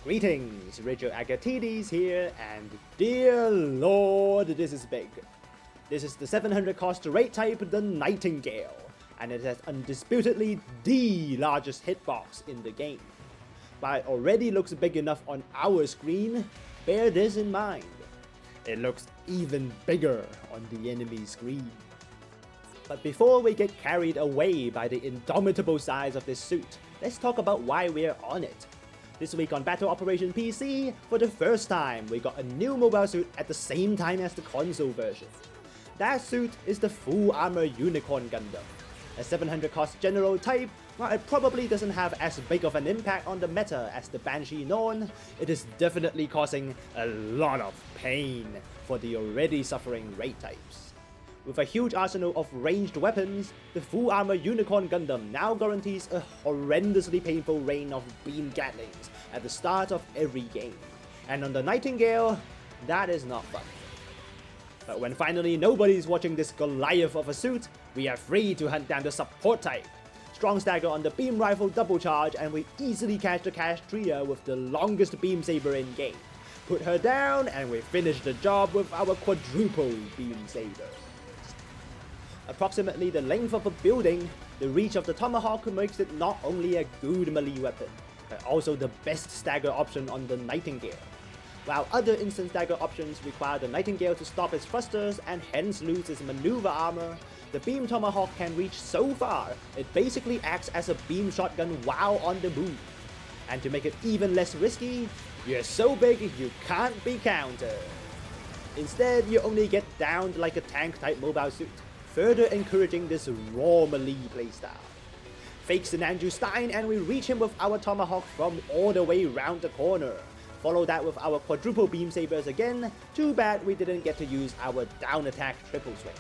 Greetings, Rigil Agateiades here, and dear lord, this is big. This is the 700 cost rate type, the Nightingale, and it has undisputedly the largest hitbox in the game. While it already looks big enough on our screen, bear this in mind. It looks even bigger on the enemy screen. But before we get carried away by the indomitable size of this suit, let's talk about why we're on it. This week on Battle Operation PC, for the first time, we got a new mobile suit at the same time as the console version. That suit is the Full Armor Unicorn Gundam. A 700 cost general type, while it probably doesn't have as big of an impact on the meta as the Banshee Norn, it is definitely causing a lot of pain for the already suffering raid types. With a huge arsenal of ranged weapons, the Full Armor Unicorn Gundam now guarantees a horrendously painful rain of beam gatlings at the start of every game. And on the Nightingale, that is not fun. But when finally nobody's watching this Goliath of a suit, we are free to hunt down the support type. Strong stagger on the beam rifle double charge, and we easily catch the Cash Tria with the longest beam saber in game. Put her down and we finish the job with our quadruple beam saber. Approximately the length of a building, the reach of the Tomahawk makes it not only a good melee weapon, but also the best stagger option on the Nightingale. While other instant stagger options require the Nightingale to stop its thrusters and hence lose its maneuver armor, the Beam Tomahawk can reach so far, it basically acts as a beam shotgun while on the move. And to make it even less risky, you're so big you can't be countered. Instead, you only get downed like a tank type mobile suit, further encouraging this raw melee playstyle. Fake Sinanju Stein and we reach him with our Tomahawk from all the way round the corner. Follow that with our quadruple beam sabers again. Too bad we didn't get to use our down attack triple swing.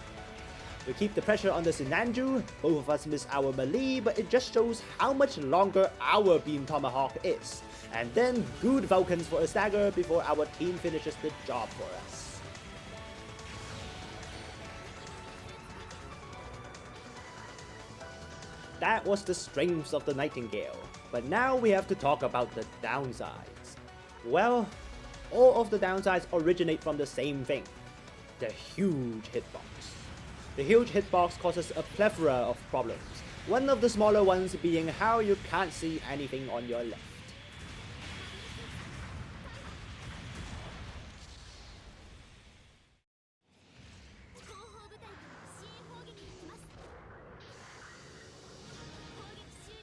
To keep the pressure on the Sinanju, both of us miss our melee, but it just shows how much longer our beam Tomahawk is. And then good Vulcans for a stagger before our team finishes the job for us. That was the strengths of the Nightingale, but now we have to talk about the downsides. Well, all of the downsides originate from the same thing, the huge hitbox. The huge hitbox causes a plethora of problems, one of the smaller ones being how you can't see anything on your left.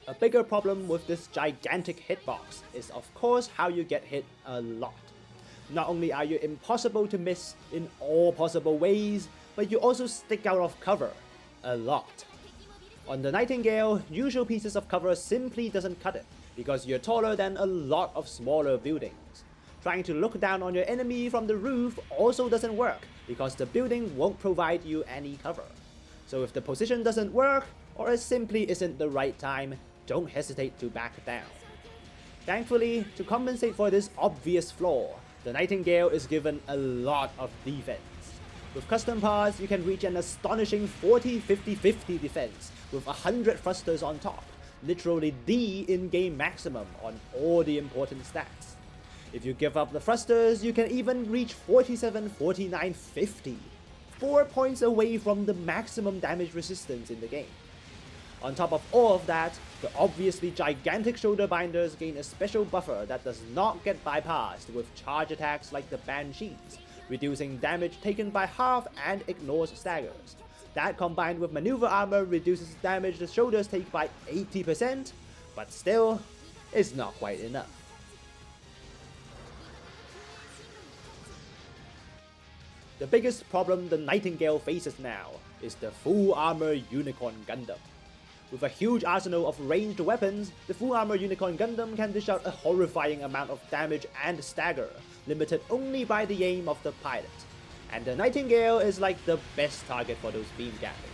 A bigger problem with this gigantic hitbox is of course how you get hit a lot. Not only are you impossible to miss in all possible ways, but you also stick out of cover a lot. On the Nightingale, usual pieces of cover simply doesn't cut it, because you're taller than a lot of smaller buildings. Trying to look down on your enemy from the roof also doesn't work, because the building won't provide you any cover. So if the position doesn't work, or it simply isn't the right time, don't hesitate to back down. Thankfully, to compensate for this obvious flaw, the Nightingale is given a lot of defense. With custom parts, you can reach an astonishing 40-50-50 defense with 100 thrusters on top, literally the in-game maximum on all the important stats. If you give up the thrusters, you can even reach 47-49-50, 4 points away from the maximum damage resistance in the game. On top of all of that, the obviously gigantic shoulder binders gain a special buffer that does not get bypassed with charge attacks like the Banshees, reducing damage taken by half and ignores staggers. That combined with maneuver armor reduces damage the shoulders take by 80%, but still, it's not quite enough. The biggest problem the Nightingale faces now is the Full Armor Unicorn Gundam. With a huge arsenal of ranged weapons, the Full Armor Unicorn Gundam can dish out a horrifying amount of damage and stagger, limited only by the aim of the pilot. And the Nightingale is like the best target for those beam gatlings.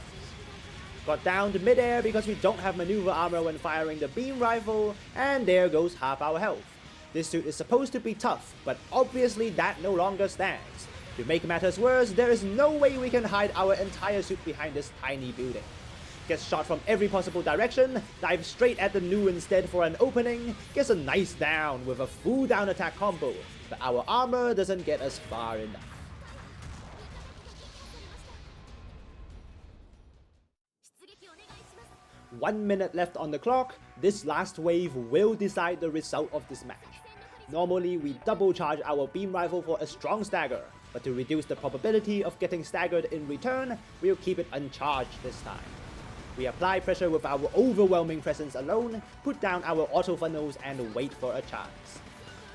Got downed mid-air because we don't have maneuver armor when firing the beam rifle, and there goes half our health. This suit is supposed to be tough, but obviously that no longer stands. To make matters worse, there is no way we can hide our entire suit behind this tiny building. Gets shot from every possible direction, dives straight at the New instead for an opening, gets a nice down with a full down attack combo, but our armor doesn't get us far enough. One minute left on the clock, this last wave will decide the result of this match. Normally we double charge our beam rifle for a strong stagger, but to reduce the probability of getting staggered in return, we'll keep it uncharged this time. We apply pressure with our overwhelming presence alone, put down our auto funnels and wait for a chance.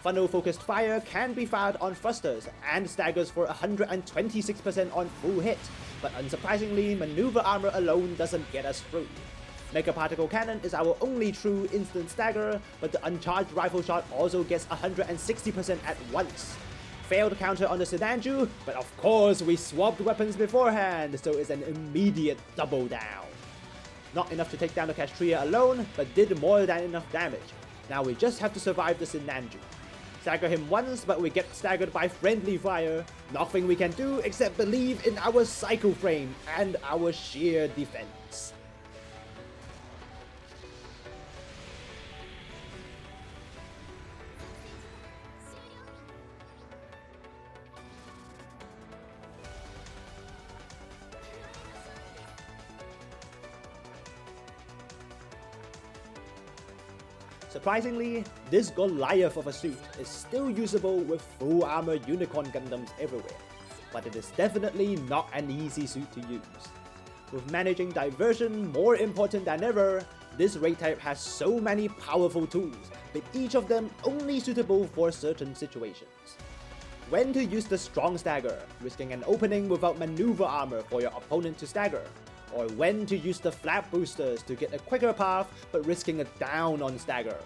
Funnel focused fire can be fired on thrusters and staggers for 126% on full hit, but unsurprisingly maneuver armor alone doesn't get us through. Mega Particle Cannon is our only true instant stagger, but the uncharged rifle shot also gets 160% at once. Failed counter on the Sinanju, but of course we swapped weapons beforehand, so it's an immediate double down. Not enough to take down the Castria alone, but did more than enough damage. Now we just have to survive the Sinanju. Stagger him once, but we get staggered by friendly fire. Nothing we can do except believe in our Psycho Frame and our sheer defense. Surprisingly, this Goliath of a suit is still usable with full armor Unicorn Gundams everywhere, but it is definitely not an easy suit to use. With managing diversion more important than ever, this raid type has so many powerful tools, but each of them only suitable for certain situations. When to use the strong stagger, risking an opening without maneuver armor for your opponent to stagger, or when to use the flap boosters to get a quicker path but risking a down on stagger.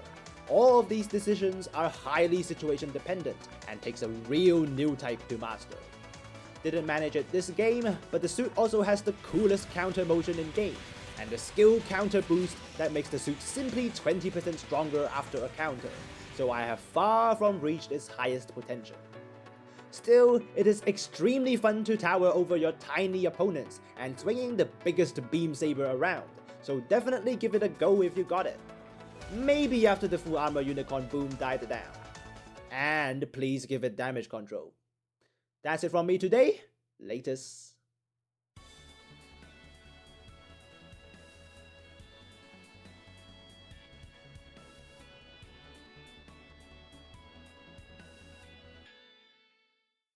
All of these decisions are highly situation dependent and takes a real Newtype to master. Didn't manage it this game, but the suit also has the coolest counter motion in game, and the skill counter boost that makes the suit simply 20% stronger after a counter, so I have far from reached its highest potential. Still, it is extremely fun to tower over your tiny opponents and swinging the biggest beam saber around, so definitely give it a go if you got it. Maybe after the full armor unicorn boom died down. And please give it damage control. That's it from me today. Latest.